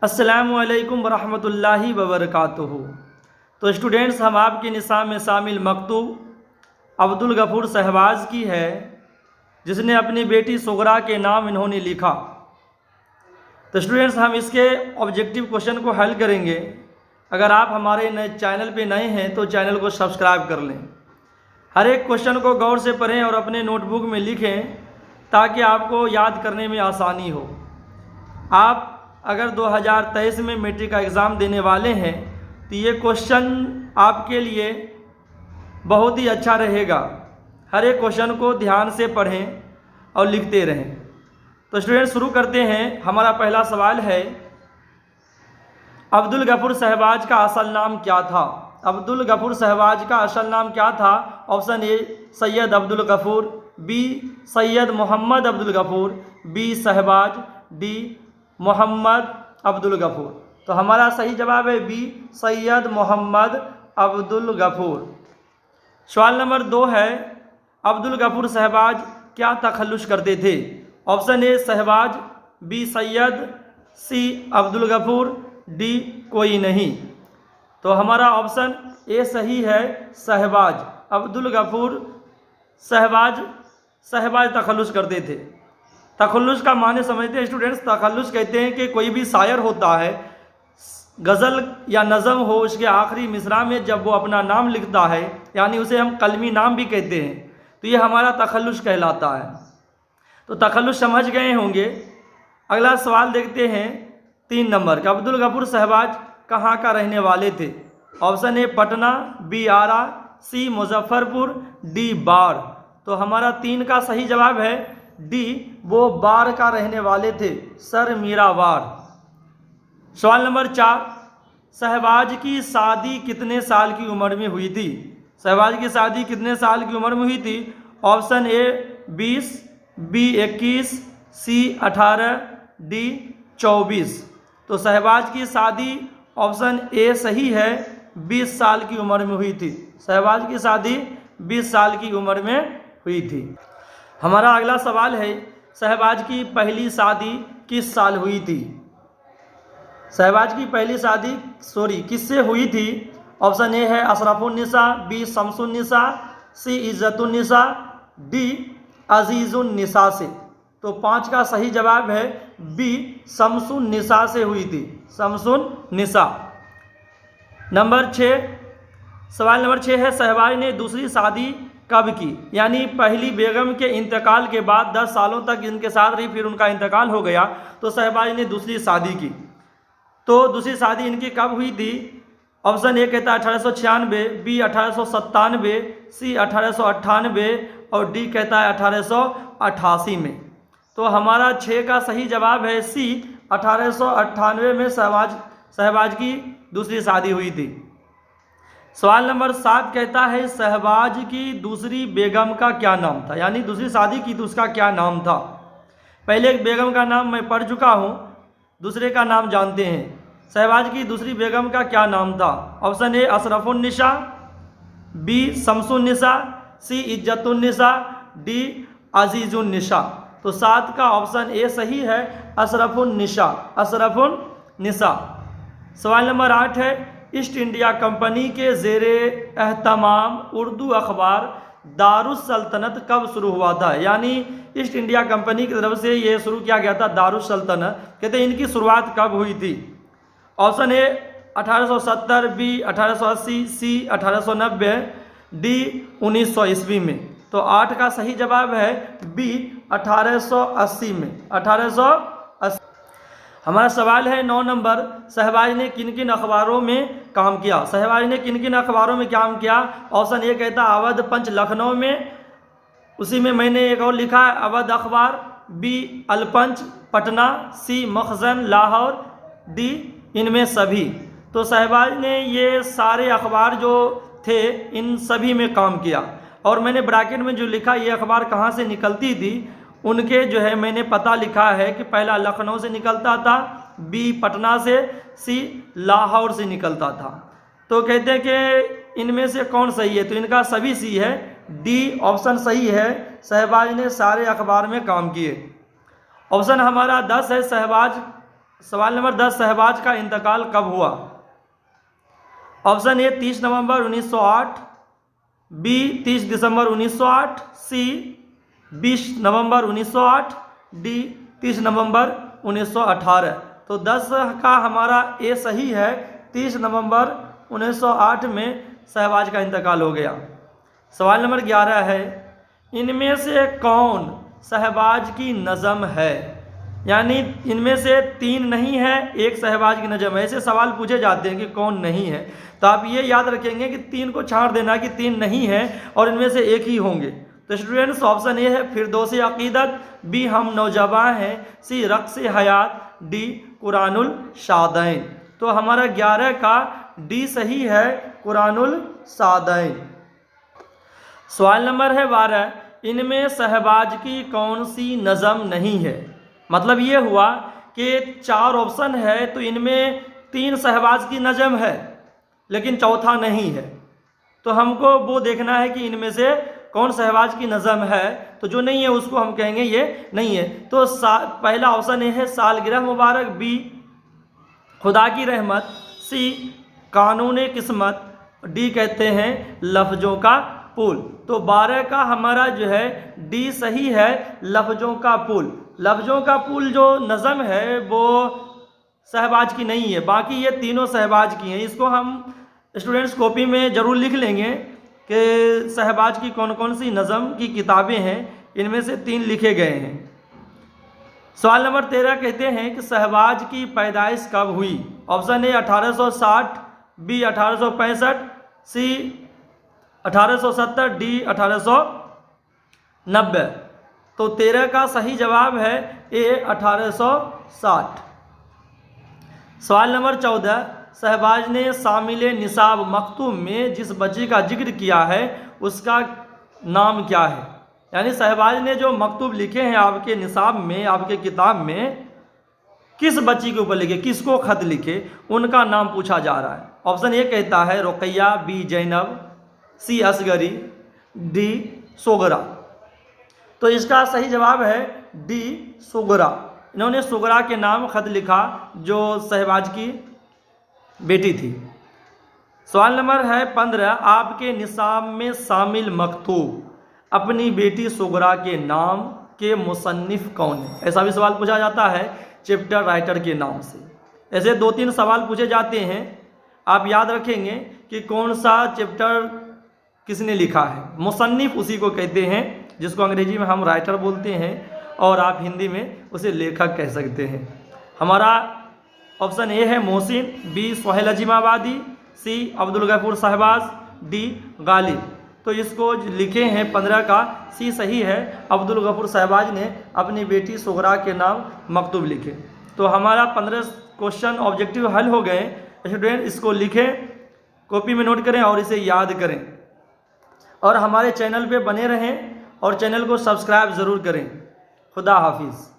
अस्सलामुअलैकुम वरहमतुल्लाहि वबरकातुहू। तो स्टूडेंट्स, हम आपके निसाब में शामिल मकतूब अब्दुल गफ़ूर शहबाज की है, जिसने अपनी बेटी सुगरा के नाम इन्होंने लिखा। तो स्टूडेंट्स, हम इसके ऑब्जेक्टिव क्वेश्चन को हल करेंगे। अगर आप हमारे नए चैनल पे नए हैं तो चैनल को सब्सक्राइब कर लें। हर एक क्वेश्चन को गौर से पढ़ें और अपने नोटबुक में लिखें ताकि आपको याद करने में आसानी हो। आप अगर 2023 में मैट्रिक का एग्ज़ाम देने वाले हैं तो ये क्वेश्चन आपके लिए बहुत ही अच्छा रहेगा। हर एक क्वेश्चन को ध्यान से पढ़ें और लिखते रहें। तो स्टूडेंट, शुरू करते हैं। हमारा पहला सवाल है, अब्दुल गफ़ूर शहबाज का असल नाम क्या था? अब्दुल गफ़ूर शहबाज का असल नाम क्या था? Option A Syed Abdul Gafoor, B Syed Mohammad Abdul Gafoor, B Shahbaz, D Mohammad Abdul Gafoor. तो हमारा सही जवाब है बी सैयद मोहम्मद अब्दुल गफ़ूर। सवाल नंबर 2 है, अब्दुल गफ़ूर शहबाज क्या तखल्लुस करते थे? Option A Shahbaz, B Syed, C Abdul Gafoor, D कोई नहीं। तो हमारा ऑप्शन ए सही है, शहबाज। अब्दुल गफ़ूर शहबाज तखल्लुस करते थे। तखल्लुस का माने समझते हैं स्टूडेंट्स? तखल्लुस कहते हैं कि कोई भी शायर होता है, गज़ल या नज़म हो, उसके आखिरी मिसरा में जब वो अपना नाम लिखता है, यानी उसे हम कलमी नाम भी कहते हैं, तो ये हमारा तखल्लुस कहलाता है। तो तखल्लुस समझ गए होंगे। अगला सवाल देखते हैं 3 नंबर का। अब्दुल गफ़ूर शहबाज कहाँ का रहने वाले थे? Option A Patna, B Arrah, C Muzaffarpur, D Barh. तो हमारा 3 का सही जवाब है डी, वो बाढ़ का रहने वाले थे, सर मीरा बाढ़। सवाल नंबर 4, शहबाज की शादी कितने साल की उम्र में हुई थी? शहबाज की शादी कितने साल की उम्र में हुई थी? Option A 20, B 21, C 18, D 24। तो शहबाज की शादी ऑप्शन ए सही है, 20 साल की उम्र में हुई थी। शहबाज की शादी 20 साल की उम्र में हुई थी। हमारा अगला सवाल है, शहबाज की पहली शादी किस साल हुई थी? शहबाज की पहली शादी किससे हुई थी? ऑप्शन ए है अशरफुन्निसा, B Shamsunnisa, C Izzatunnisa, D अजीजुन्निसा से। तो 5 का सही जवाब है बी शमसुन्निसा से हुई थी, शमसुन्निसा। सवाल नंबर 6 है, शहबाज ने दूसरी शादी कब की? यानी पहली बेगम के इंतकाल के बाद 10 सालों तक इनके साथ रही, फिर उनका इंतकाल हो गया तो शहबाज ने दूसरी शादी की। तो दूसरी शादी इनकी कब हुई थी? ऑप्शन ए कहता है 1896, बी 1897, सी 1898 और डी कहता है 1888 में। तो हमारा 6 का सही जवाब है सी, 1898 में शहबाज की दूसरी शादी हुई थी। सवाल नंबर 7 कहता है, शहबाज की दूसरी बेगम का क्या नाम था? यानी दूसरी शादी की तो उसका क्या नाम था? पहले एक बेगम का नाम मैं पढ़ चुका हूँ, दूसरे का नाम जानते हैं। शहबाज की दूसरी बेगम का क्या नाम था? Option A Ashrafunnisa, B Shamsunnisa, C Izzatunnisa, D Azizunnisa. तो 7 का ऑप्शन ए सही है, अशरफुन्निसा। सवाल नंबर 8 है, ईस्ट इंडिया कंपनी के ज़ेरे एहतमाम उर्दू अखबार दारुस्सल्तनत कब शुरू हुआ था? यानी ईस्ट इंडिया कंपनी की तरफ से ये शुरू किया गया था दारुस्सल्तनत। कहते हैं इनकी शुरुआत कब हुई थी? Option A 1870, B 1880, C 1890, D 1900 ईस्वी में। तो 8 का सही जवाब है बी 1880 में, 1880। हमारा सवाल है 9 नंबर, शहबाज ने किन किन अखबारों में काम किया? शहबाज ने किन किन अखबारों में काम किया? ऑप्शन ए कहता अवध पंच लखनऊ में, उसी में मैंने एक और लिखा है अवध अखबार, बी अलपंच पटना, सी मखजन लाहौर, डी इनमें सभी। तो शहबाज ने ये सारे अखबार जो थे इन सभी में काम किया। और मैंने ब्रैकेट में जो लिखा ये अखबार कहाँ से निकलती थी, उनके जो है मैंने पता लिखा है कि पहला लखनऊ से निकलता था, बी पटना से, सी लाहौर से निकलता था। तो कहते हैं कि इनमें से कौन सही है? तो इनका सभी सी है, डी ऑप्शन सही है, शहबाज ने सारे अखबार में काम किए। ऑप्शन हमारा 10 है, सवाल नंबर 10, शहबाज का इंतकाल कब हुआ? ऑप्शन ए 30 नवंबर 1908, बी 30 दिसंबर 1908, सी 20 नवंबर 1908, डी 30 नवंबर 1918। तो 10 का हमारा ए सही है, 30 नवंबर 1908 में शहबाज का इंतकाल हो गया। सवाल नंबर 11 है, इनमें से कौन शहबाज की नज़म है? यानी इनमें से 3 नहीं है, एक शहबाज की नज़म है। ऐसे सवाल पूछे जाते हैं कि कौन नहीं है, तो आप ये याद रखेंगे कि 3 को छाड़ देना कि 3 नहीं है और इनमें से एक ही होंगे। तो स्टूडेंट्स ऑप्शन ए है फिरदौसी अकीदत, बी हम नौजवान हैं, सी रक्स हयात, डी कुरानुल शादैन। तो हमारा 11 का डी सही है, कुरानुल शादैन। सवाल नंबर है 12, इनमें शहबाज की कौन सी नज़म नहीं है? मतलब ये हुआ कि 4 ऑप्शन है तो इनमें 3 शहबाज की नज़म है लेकिन चौथा नहीं है। तो हमको वो देखना है कि इनमें से कौन शहबाज की नज़म है, तो जो नहीं है उसको हम कहेंगे ये नहीं है। तो पहला ऑप्शन ए है सालगिरह मुबारक, बी खुदा की रहमत, सी कानून किस्मत, डी कहते हैं लफ्ज़ों का पुल। तो 12 का हमारा जो है डी सही है, लफ्ज़ों का पुल। लफ्ज़ों का पुल जो नज़म है वो शहबाज की नहीं है, बाकी ये तीनों शहबाज की हैं। इसको हम स्टूडेंट्स कॉपी में ज़रूर लिख लेंगे कि शहबाज की कौन कौन सी नज़म की किताबें हैं, इनमें से 3 लिखे गए हैं। सवाल नंबर 13 कहते हैं कि शहबाज की पैदाइश कब हुई? Option A 1860, B 1865, C 1870, D 1890। तो 13 का सही जवाब है ए 1860। सवाल नंबर 14, शहबाज ने शामिल निसाब मकतूब में जिस बच्ची का जिक्र किया है उसका नाम क्या है? यानी शहबाज ने जो मकतूब लिखे हैं आपके निसाब में, आपके किताब में, किस बच्ची के ऊपर लिखे, किसको खत लिखे, उनका नाम पूछा जा रहा है। ऑप्शन ए कहता है रुकैया, बी जैनब, सी असगरी, डी सोगरा। तो इसका सही जवाब है डी सोगरा। इन्होंने सोगरा के नाम खत लिखा जो शहबाज की बेटी थी। सवाल नंबर है 15, आपके निसाब में शामिल मकतूब अपनी बेटी सोगरा के नाम के मुसन्निफ कौन है? ऐसा भी सवाल पूछा जाता है चैप्टर राइटर के नाम से। ऐसे 2-3 सवाल पूछे जाते हैं, आप याद रखेंगे कि कौन सा चैप्टर किसने लिखा है। मुसन्निफ उसी को कहते हैं जिसको अंग्रेजी में हम राइटर बोलते हैं और आप हिंदी में उसे लेखक कह सकते हैं। हमारा ऑप्शन ए है मोहसिन, बी सोहेल अजीमाबादी, सी अब्दुल गफूर शहबाज, डी गालिब। तो इसको लिखे हैं 15 का सी सही है, अब्दुल गफूर शहबाज ने अपनी बेटी सोगरा के नाम मकतूब लिखे। तो हमारा 15 क्वेश्चन ऑब्जेक्टिव हल हो गए। स्टूडेंट इसको लिखें, कॉपी में नोट करें और इसे याद करें और हमारे चैनल पे बने रहें और चैनल को सब्सक्राइब ज़रूर करें। खुदा हाफिज़।